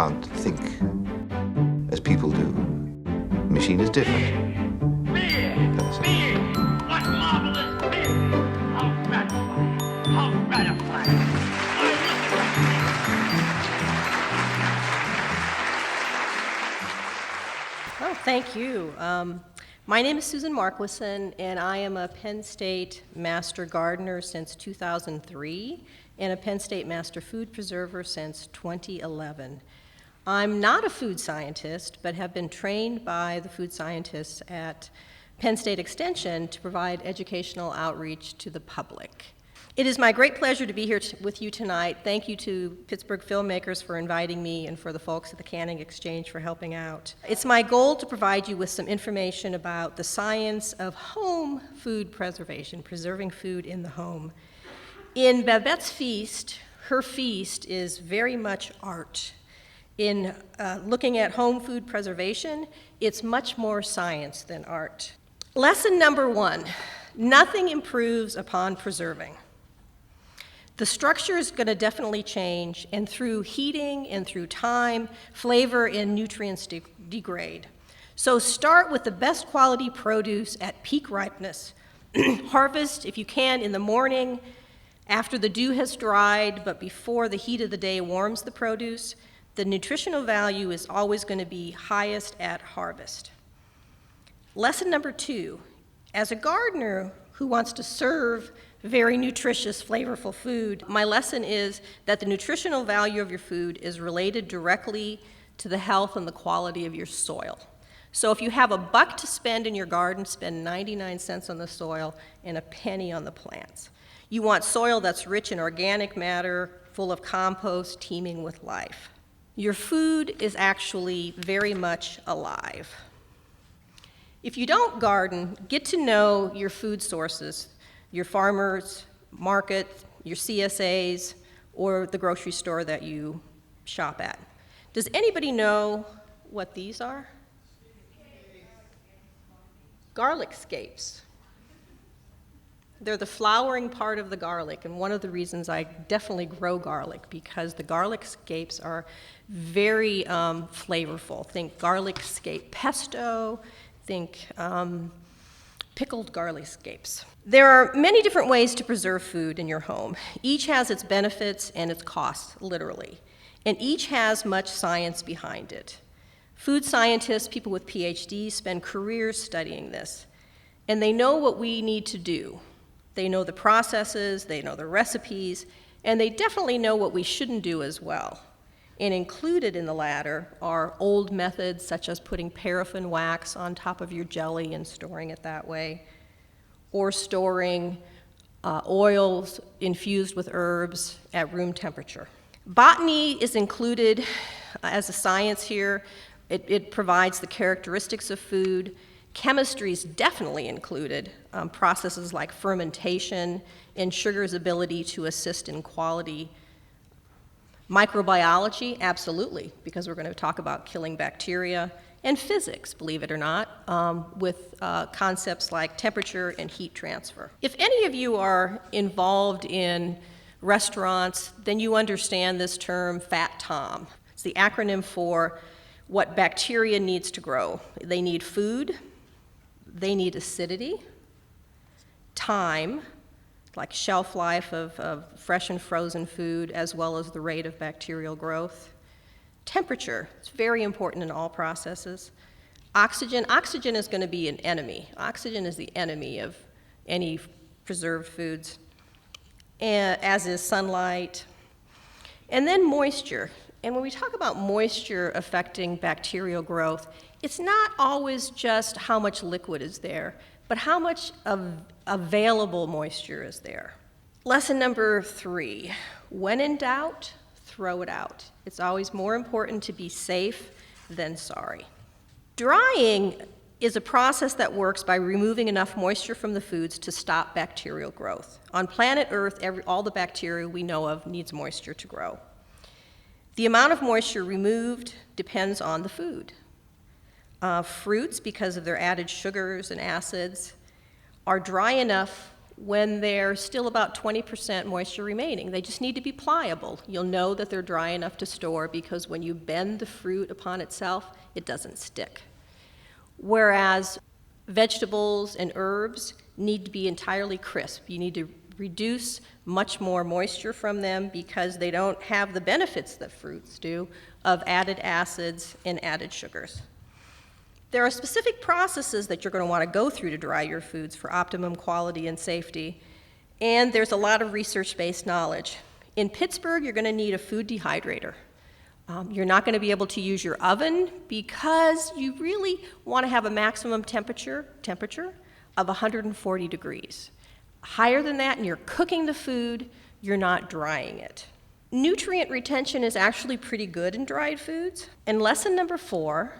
can't think as people do. The machine is different. Beer! What marvelous beer! How gratifying! How gratifying! Oh, thank you. My name is Susan Marquesen, and I am a Penn State Master Gardener since 2003 and a Penn State Master Food Preserver since 2011. I'm not a food scientist, but have been trained by the food scientists at Penn State Extension to provide educational outreach to the public. It is my great pleasure to be here with you tonight. Thank you to Pittsburgh Filmmakers for inviting me and for the folks at the Canning Exchange for helping out. It's my goal to provide you with some information about the science of home food preservation, preserving food in the home. In Babette's feast, her feast is very much art. In looking at home food preservation, it's much more science than art. Lesson number 1, nothing improves upon preserving. The structure is going to definitely change, and through heating and through time, flavor and nutrients degrade. So start with the best quality produce at peak ripeness. Harvest, if you can, in the morning, after the dew has dried, but before the heat of the day warms the produce. The nutritional value is always going to be highest at harvest. Lesson number 2, as a gardener who wants to serve very nutritious, flavorful food, my lesson is that the nutritional value of your food is related directly to the health and the quality of your soil. So if you have $1 to spend in your garden, spend 99 cents on the soil and a penny on the plants. You want soil that's rich in organic matter, full of compost, teeming with life. Your food is actually very much alive. If you don't garden, get to know your food sources, your farmers market, your CSAs, or the grocery store that you shop at. Does anybody know what these are? Garlic scapes. They're the flowering part of the garlic, and one of the reasons I definitely grow garlic, because the garlic scapes are very flavorful. Think garlic scape pesto, think pickled garlic scapes. There are many different ways to preserve food in your home. Each has its benefits and its costs, literally, and each has much science behind it. Food scientists, people with PhDs, spend careers studying this, and they know what we need to do. They know the processes, they know the recipes, and they definitely know what we shouldn't do as well. And included in the latter are old methods such as putting paraffin wax on top of your jelly and storing it that way, or storing oils infused with herbs at room temperature. Botany is included as a science here. It provides the characteristics of food. Chemistry is definitely included, processes like fermentation and sugar's ability to assist in quality. Microbiology, absolutely, because we're going to talk about killing bacteria, and physics, believe it or not, with concepts like temperature and heat transfer. If any of you are involved in restaurants, then you understand this term Fat Tom. It's the acronym for what bacteria needs to grow. They need food, they need acidity, time, like shelf life of fresh and frozen food, as well as the rate of bacterial growth. Temperature, it's very important in all processes. Oxygen is going to be an enemy. Oxygen is the enemy of any preserved foods, as is sunlight. And then moisture. And when we talk about moisture affecting bacterial growth, it's not always just how much liquid is there, but how much of available moisture is there. Lesson number 3, when in doubt, throw it out. It's always more important to be safe than sorry. Drying is a process that works by removing enough moisture from the foods to stop bacterial growth. On planet Earth, all the bacteria we know of needs moisture to grow. The amount of moisture removed depends on the food. Fruits, because of their added sugars and acids, are dry enough when there's still about 20% moisture remaining. They just need to be pliable. You'll know that they're dry enough to store because when you bend the fruit upon itself, it doesn't stick. Whereas vegetables and herbs need to be entirely crisp. You need to reduce much more moisture from them because they don't have the benefits that fruits do of added acids and added sugars. There are specific processes that you're going to want to go through to dry your foods for optimum quality and safety, and there's a lot of research-based knowledge. In Pittsburgh, you're going to need a food dehydrator. You're not going to be able to use your oven because you really want to have a maximum temperature of 140 degrees. Higher than that, and you're cooking the food, you're not drying it. Nutrient retention is actually pretty good in dried foods. And lesson number 4,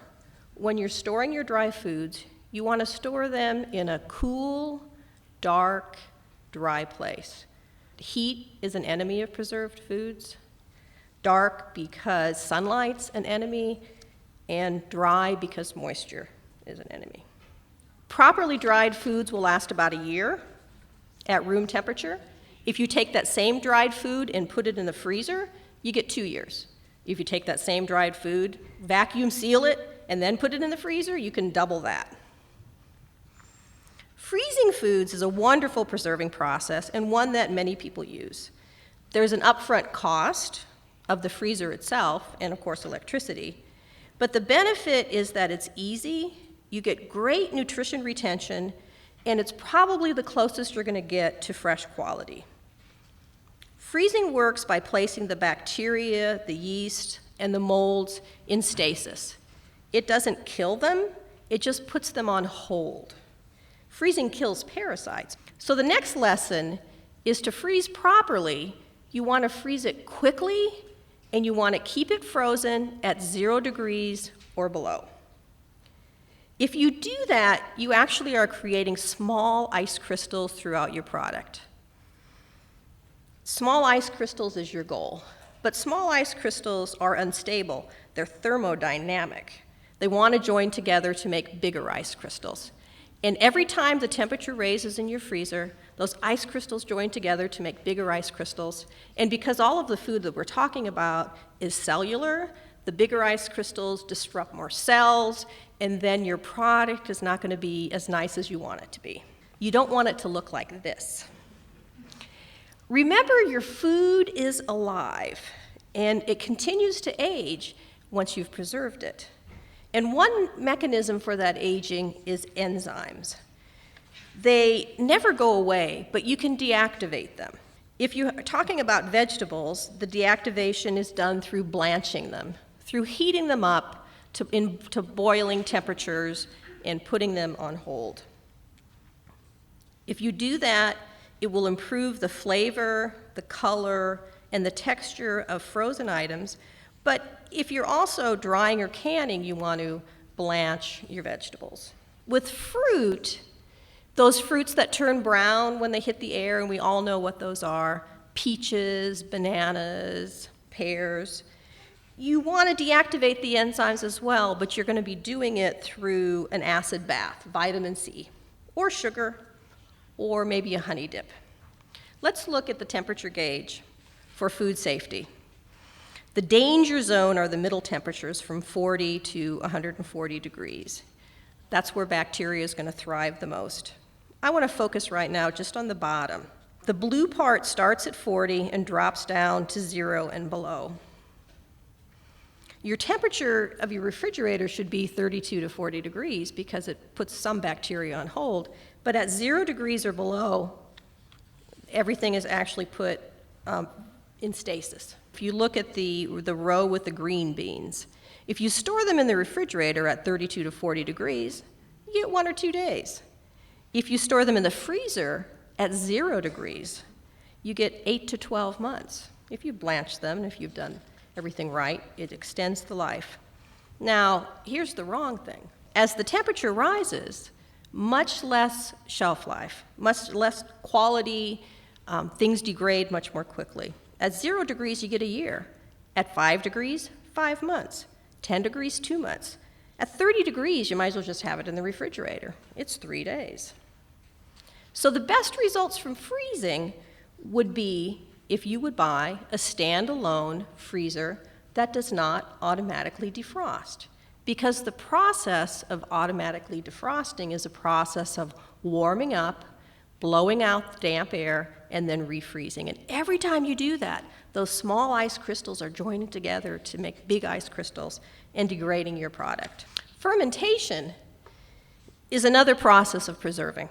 when you're storing your dry foods, you want to store them in a cool, dark, dry place. Heat is an enemy of preserved foods. Dark because sunlight's an enemy, and dry because moisture is an enemy. Properly dried foods will last about a year at room temperature. If you take that same dried food and put it in the freezer, you get 2 years. If you take that same dried food, vacuum seal it, and then put it in the freezer, you can double that. Freezing foods is a wonderful preserving process and one that many people use. There's an upfront cost of the freezer itself and, of course, electricity, but the benefit is that it's easy, you get great nutrition retention, and it's probably the closest you're going to get to fresh quality. Freezing works by placing the bacteria, the yeast, and the molds in stasis. It doesn't kill them, it just puts them on hold. Freezing kills parasites. So the next lesson is to freeze properly. You want to freeze it quickly, and you want to keep it frozen at 0 degrees or below. If you do that, you actually are creating small ice crystals throughout your product. Small ice crystals is your goal, but small ice crystals are unstable. They're thermodynamic. They want to join together to make bigger ice crystals. And every time the temperature raises in your freezer, those ice crystals join together to make bigger ice crystals. And because all of the food that we're talking about is cellular, the bigger ice crystals disrupt more cells, and then your product is not going to be as nice as you want it to be. You don't want it to look like this. Remember, your food is alive, and it continues to age once you've preserved it. And one mechanism for that aging is enzymes. They never go away, but you can deactivate them. If you're talking about vegetables, the deactivation is done through blanching them, through heating them up to boiling temperatures and putting them on hold. If you do that, it will improve the flavor, the color, and the texture of frozen items. But if you're also drying or canning, you want to blanch your vegetables. With fruit, those fruits that turn brown when they hit the air, and we all know what those are, peaches, bananas, pears, you want to deactivate the enzymes as well, but you're going to be doing it through an acid bath, vitamin C, or sugar, or maybe a honey dip. Let's look at the temperature gauge for food safety. The danger zone are the middle temperatures from 40 to 140 degrees. That's where bacteria is going to thrive the most. I want to focus right now just on the bottom. The blue part starts at 40 and drops down to 0 and below. Your temperature of your refrigerator should be 32 to 40 degrees because it puts some bacteria on hold, but at 0 degrees or below, everything is actually put in stasis. If you look at the row with the green beans, if you store them in the refrigerator at 32 to 40 degrees, you get 1 or 2 days. If you store them in the freezer at 0 degrees, you get 8 to 12 months. If you blanch them and if you've done everything right, it extends the life. Now, here's the wrong thing. As the temperature rises, much less shelf life, much less quality, things degrade much more quickly. At 0 degrees, you get a year. At 5 degrees, 5 months. 10 degrees, 2 months. At 30 degrees, you might as well just have it in the refrigerator. It's 3 days. So the best results from freezing would be if you would buy a standalone freezer that does not automatically defrost. Because the process of automatically defrosting is a process of warming up, blowing out the damp air, and then refreezing. And every time you do that, those small ice crystals are joining together to make big ice crystals and degrading your product. Fermentation is another process of preserving.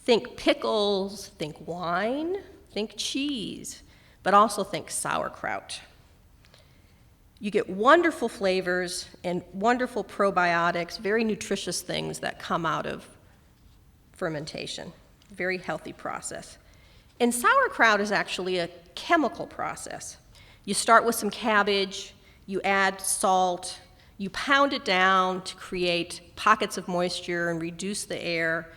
Think pickles, think wine, think cheese, but also think sauerkraut. You get wonderful flavors and wonderful probiotics, very nutritious things that come out of fermentation. Very healthy process. And sauerkraut is actually a chemical process. You start with some cabbage, you add salt, you pound it down to create pockets of moisture and reduce the air,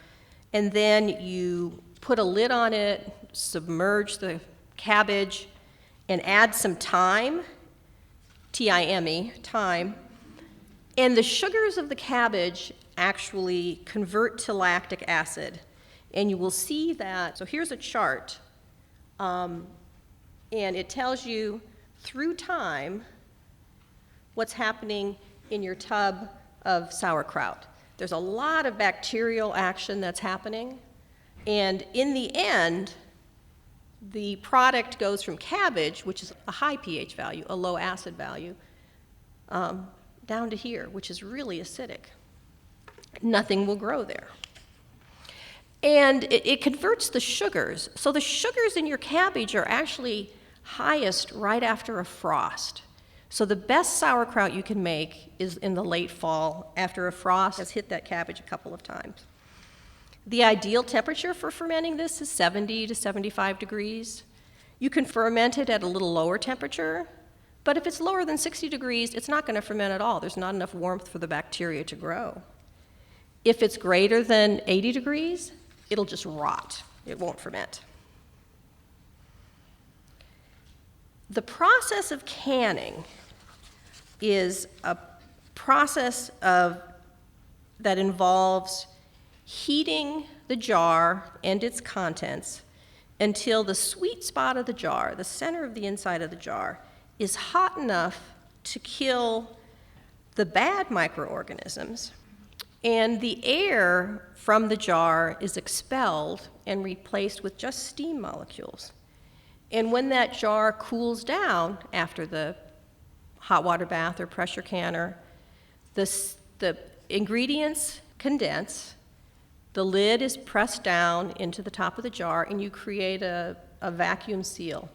and then you put a lid on it, submerge the cabbage, and add some thyme, T-I-M-E, thyme, and the sugars of the cabbage actually convert to lactic acid. And you will see that, so here's a chart, and it tells you through time what's happening in your tub of sauerkraut. There's a lot of bacterial action that's happening, and in the end, the product goes from cabbage, which is a high pH value, a low acid value, down to here, which is really acidic. Nothing will grow there. And it converts the sugars. So the sugars in your cabbage are actually highest right after a frost. So the best sauerkraut you can make is in the late fall after a frost has hit that cabbage a couple of times. The ideal temperature for fermenting this is 70 to 75 degrees. You can ferment it at a little lower temperature, but if it's lower than 60 degrees, it's not going to ferment at all. There's not enough warmth for the bacteria to grow. If it's greater than 80 degrees, it'll just rot. It won't ferment. The process of canning is a process that involves heating the jar and its contents until the sweet spot of the jar, the center of the inside of the jar, is hot enough to kill the bad microorganisms, and the air from the jar is expelled and replaced with just steam molecules. And when that jar cools down after the hot water bath or pressure canner, the ingredients condense, the lid is pressed down into the top of the jar, and you create a vacuum seal.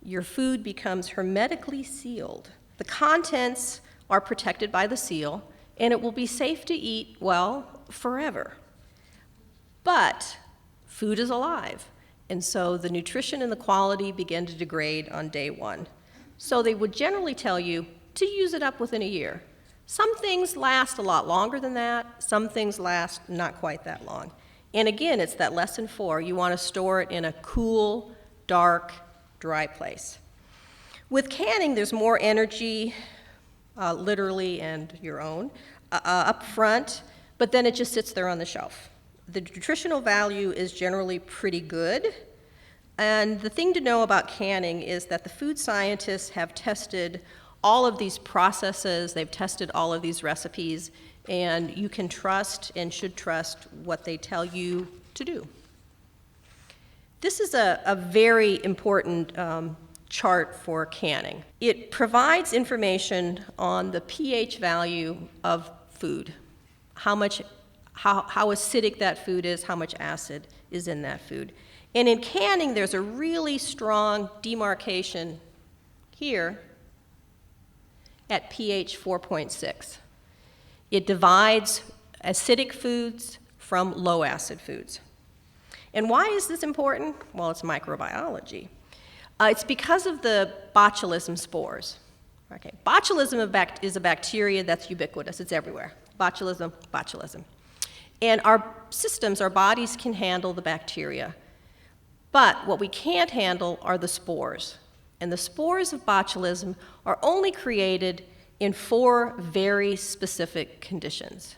Your food becomes hermetically sealed. The contents are protected by the seal, and it will be safe to eat, well, forever. But food is alive, and so the nutrition and the quality begin to degrade on day one. So they would generally tell you to use it up within a year. Some things last a lot longer than that. Some things last not quite that long. And again, it's that lesson 4. You want to store it in a cool, dark, dry place. With canning, there's more energy, literally and your own, up front, but then it just sits there on the shelf. The nutritional value is generally pretty good. And the thing to know about canning is that the food scientists have tested all of these processes, they've tested all of these recipes, and you can trust and should trust what they tell you to do. This is a very important chart for canning. It provides information on the pH value of food, how acidic that food is, how much acid is in that food. And in canning, there's a really strong demarcation here at pH 4.6. It divides acidic foods from low acid foods. And why is this important? Well, it's microbiology. It's because of the botulism spores. Okay. Botulism is a bacteria that's ubiquitous. It's everywhere. Botulism, botulism. And our systems, our bodies can handle the bacteria. But what we can't handle are the spores. And the spores of botulism are only created in 4 very specific conditions.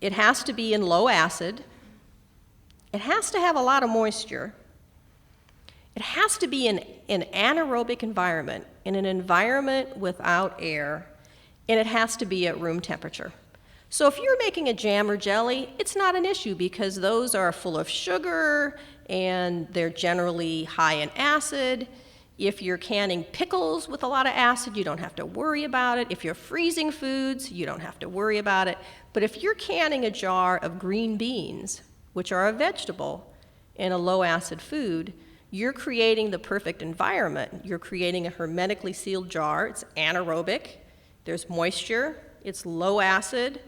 It has to be in low acid, It has to have a lot of moisture. It has to be in an anaerobic environment, in an environment without air, and it has to be at room temperature. So if you're making a jam or jelly, it's not an issue because those are full of sugar and they're generally high in acid. If you're canning pickles with a lot of acid, you don't have to worry about it. If you're freezing foods, you don't have to worry about it. But if you're canning a jar of green beans, which are a vegetable, in a low-acid food, you're creating the perfect environment. You're creating a hermetically sealed jar. It's anaerobic. There's moisture. It's low acid.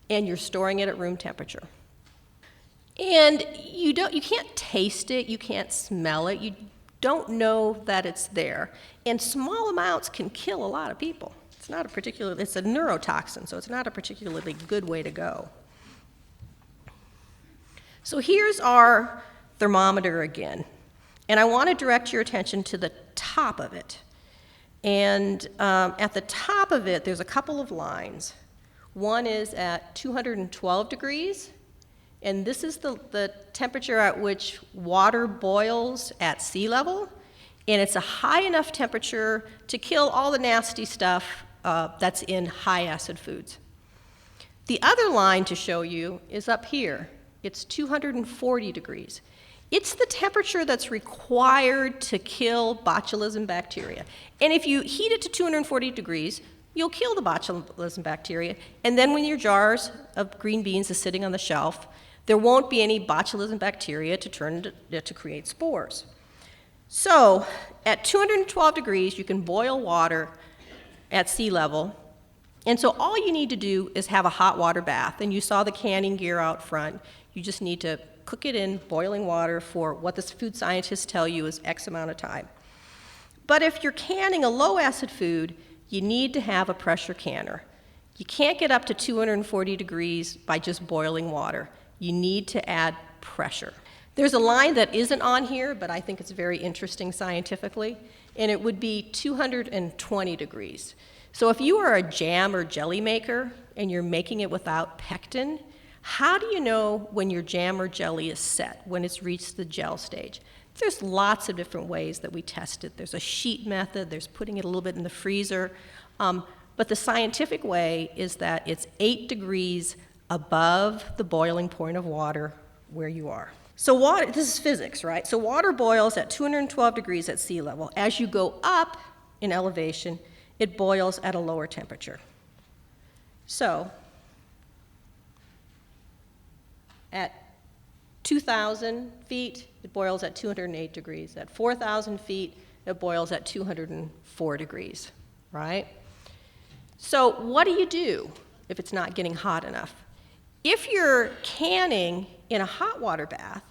And you're storing it at room temperature. And you can't taste it. You can't smell it. You don't know that it's there. And small amounts can kill a lot of people. It's a neurotoxin, so it's not a particularly good way to go. So here's our thermometer again. And I want to direct your attention to the top of it. And at the top of it, there's a couple of lines. One is at 212 degrees, and this is the temperature at which water boils at sea level, and it's a high enough temperature to kill all the nasty stuff that's in high acid foods. The other line to show you is up here. It's 240 degrees. It's the temperature that's required to kill botulism bacteria. And if you heat it to 240 degrees, you'll kill the botulism bacteria. And then when your jars of green beans is sitting on the shelf, there won't be any botulism bacteria to create spores. So at 212 degrees, you can boil water at sea level. And so all you need to do is have a hot water bath. And you saw the canning gear out front. You just need to cook it in boiling water for what the food scientists tell you is X amount of time. But if you're canning a low-acid food, you need to have a pressure canner. You can't get up to 240 degrees by just boiling water. You need to add pressure. There's a line that isn't on here, but I think it's very interesting scientifically, and it would be 220 degrees. So if you are a jam or jelly maker and you're making it without pectin, how do you know when your jam or jelly is set, when it's reached the gel stage? There's lots of different ways that we test it. There's a sheet method, there's putting it a little bit in the freezer, but the scientific way is that it's 8 degrees above the boiling point of water where you are. So water, this is physics, right? So water boils at 212 degrees at sea level. As you go up in elevation, it boils at a lower temperature. So at 2,000 feet, it boils at 208 degrees. At 4,000 feet, it boils at 204 degrees, right? So what do you do if it's not getting hot enough? If you're canning in a hot water bath,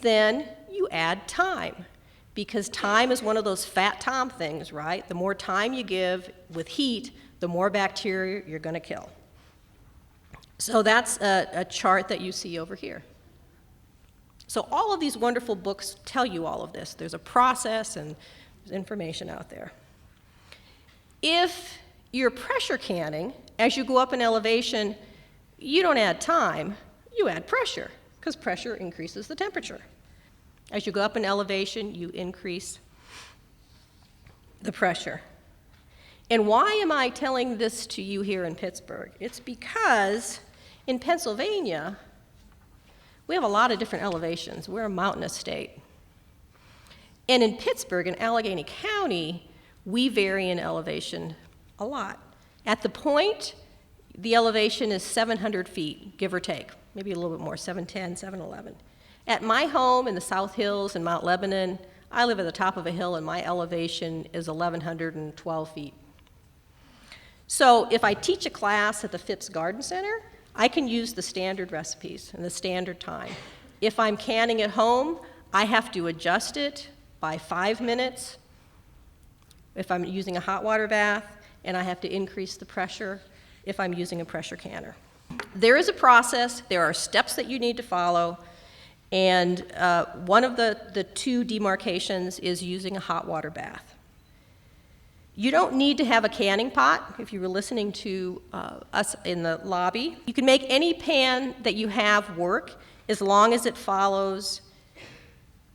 then you add time, because time is one of those fat Tom things, right? The more time you give with heat, the more bacteria you're going to kill. So that's a chart that you see over here. So all of these wonderful books tell you all of this. There's a process and there's information out there. If you're pressure canning, as you go up in elevation, you don't add time, you add pressure, because pressure increases the temperature. As you go up in elevation, you increase the pressure. And why am I telling this to you here in Pittsburgh? It's because in Pennsylvania, we have a lot of different elevations. We're a mountainous state. And in Pittsburgh, in Allegheny County, we vary in elevation a lot. At the point, the elevation is 700 feet, give or take, maybe a little bit more, 710, 711. At my home in the South Hills in Mount Lebanon, I live at the top of a hill and my elevation is 1,112 feet. So if I teach a class at the Phipps Garden Center, I can use the standard recipes and the standard time. If I'm canning at home, I have to adjust it by 5 minutes if I'm using a hot water bath, and I have to increase the pressure if I'm using a pressure canner. There is a process, there are steps that you need to follow, and one of the two demarcations is using a hot water bath. You don't need to have a canning pot if you were listening to us in the lobby. You can make any pan that you have work as long as it follows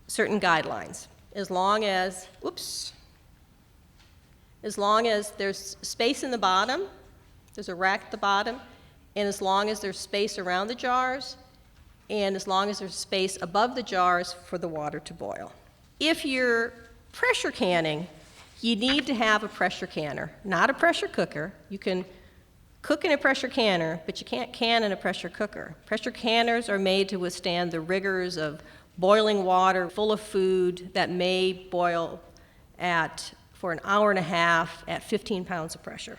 certain guidelines. As long as there's space in the bottom, there's a rack at the bottom, and as long as there's space around the jars, and as long as there's space above the jars for the water to boil. If you're pressure canning, you need to have a pressure canner, not a pressure cooker. You can cook in a pressure canner, but you can't can in a pressure cooker. Pressure canners are made to withstand the rigors of boiling water full of food that may boil for an hour and a half at 15 pounds of pressure.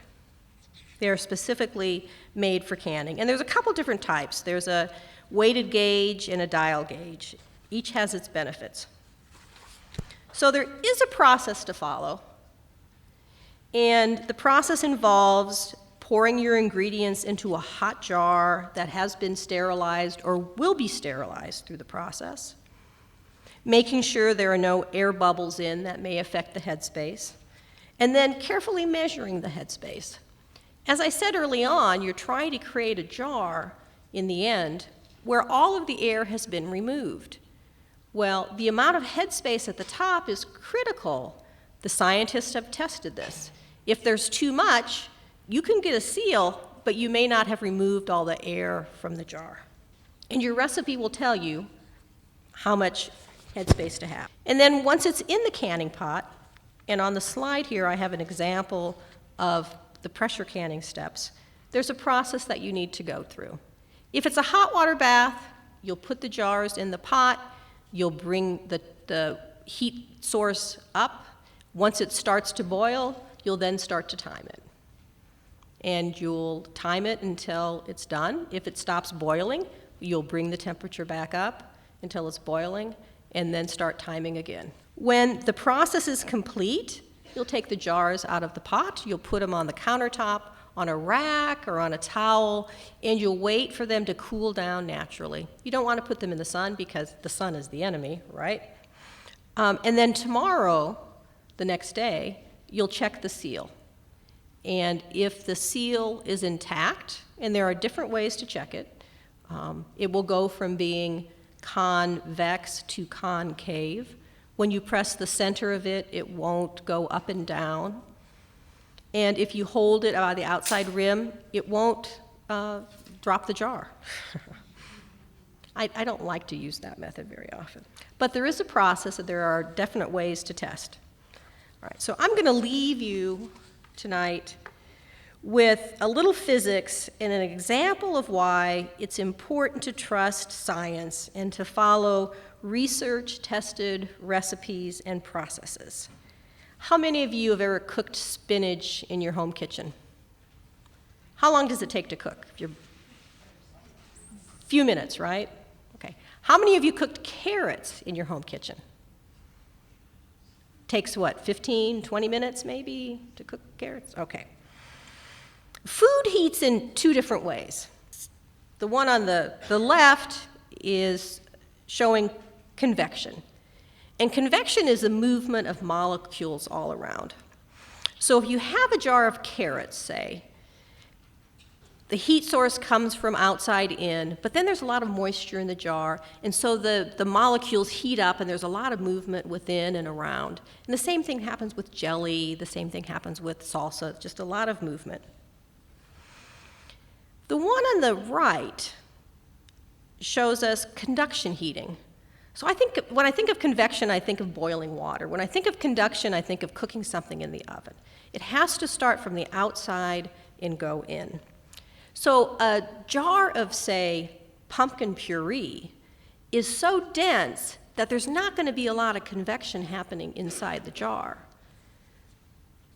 They are specifically made for canning. And there's a couple different types. There's a weighted gauge and a dial gauge. Each has its benefits. So there is a process to follow. And the process involves pouring your ingredients into a hot jar that has been sterilized or will be sterilized through the process, making sure there are no air bubbles in that may affect the headspace, and then carefully measuring the headspace. As I said early on, you're trying to create a jar in the end where all of the air has been removed. Well, the amount of headspace at the top is critical. The scientists have tested this. If there's too much, you can get a seal, but you may not have removed all the air from the jar. And your recipe will tell you how much headspace to have. And then once it's in the canning pot, and on the slide here I have an example of the pressure canning steps, there's a process that you need to go through. If it's a hot water bath, you'll put the jars in the pot, you'll bring the heat source up. Once it starts to boil, you'll then start to time it. And you'll time it until it's done. If it stops boiling, you'll bring the temperature back up until it's boiling, and then start timing again. When the process is complete, you'll take the jars out of the pot, you'll put them on the countertop, on a rack or on a towel, and you'll wait for them to cool down naturally. You don't want to put them in the sun because the sun is the enemy, right? And then tomorrow, the next day, you'll check the seal. And if the seal is intact, and there are different ways to check it, it will go from being convex to concave. When you press the center of it, it won't go up and down. And if you hold it by the outside rim, it won't drop the jar. I don't like to use that method very often. But there is a process, and there are definite ways to test. All right, so I'm going to leave you tonight with a little physics and an example of why it's important to trust science and to follow research-tested recipes and processes. How many of you have ever cooked spinach in your home kitchen? How long does it take to cook? Few minutes, right? Okay. How many of you cooked carrots in your home kitchen? Takes what, 15, 20 minutes maybe to cook carrots? Okay. Food heats in two different ways. The one on the left is showing convection. And convection is a movement of molecules all around. So if you have a jar of carrots, say, the heat source comes from outside in, but then there's a lot of moisture in the jar, and so the molecules heat up and there's a lot of movement within and around. And the same thing happens with jelly, the same thing happens with salsa, just a lot of movement. The one on the right shows us conduction heating. So when I think of convection, I think of boiling water. When I think of conduction, I think of cooking something in the oven. It has to start from the outside and go in. So a jar of, say, pumpkin puree is so dense that there's not going to be a lot of convection happening inside the jar.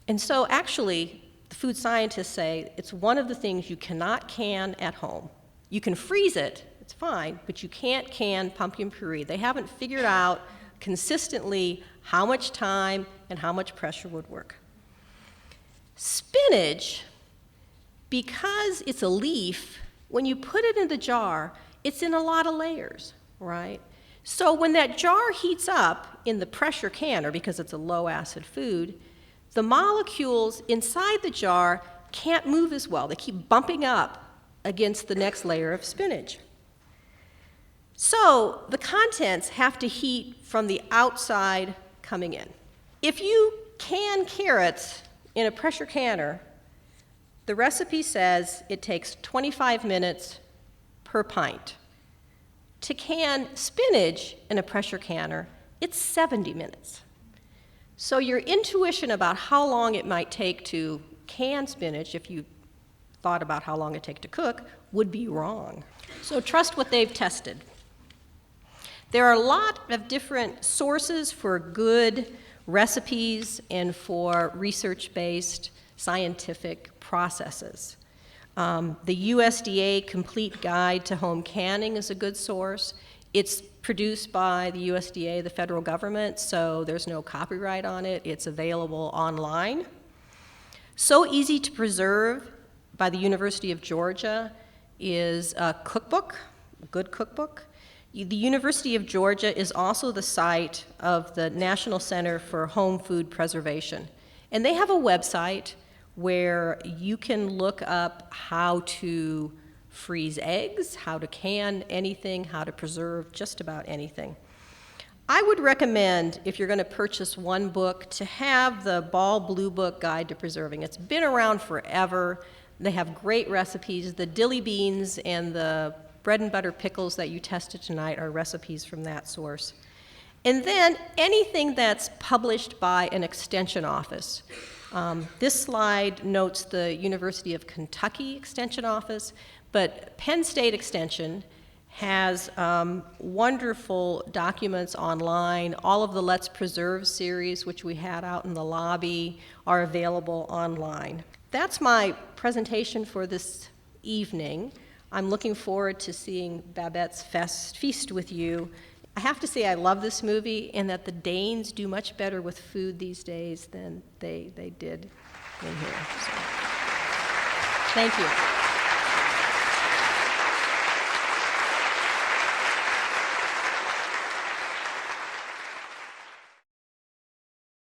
And so actually, the food scientists say it's one of the things you cannot can at home. You can freeze it, it's fine, but you can't can pumpkin puree. They haven't figured out consistently how much time and how much pressure would work. Spinach, because it's a leaf, when you put it in the jar, it's in a lot of layers, right? So when that jar heats up in the pressure canner, because it's a low acid food, the molecules inside the jar can't move as well. They keep bumping up against the next layer of spinach. So the contents have to heat from the outside coming in. If you can carrots in a pressure canner, the recipe says it takes 25 minutes per pint. To can spinach in a pressure canner, it's 70 minutes. So your intuition about how long it might take to can spinach, if you thought about how long it takes to cook, would be wrong. So trust what they've tested. There are a lot of different sources for good recipes and for research-based scientific processes. The USDA Complete Guide to Home Canning is a good source. It's produced by the USDA, the federal government, so there's no copyright on it. It's available online. So Easy to Preserve by the University of Georgia is a cookbook, a good cookbook. The University of Georgia is also the site of the National Center for Home Food Preservation. And they have a website where you can look up how to freeze eggs, how to can anything, how to preserve just about anything. I would recommend, if you're going to purchase one book, to have the Ball Blue Book Guide to Preserving. It's been around forever. They have great recipes. The dilly beans and the bread and butter pickles that you tested tonight are recipes from that source. And then anything that's published by an extension office. This slide notes the University of Kentucky Extension Office, but Penn State Extension has wonderful documents online. All of the Let's Preserve series, which we had out in the lobby, are available online. That's my presentation for this evening. I'm looking forward to seeing Babette's feast with you. I have to say I love this movie and that the Danes do much better with food these days than they did in here. So, thank you.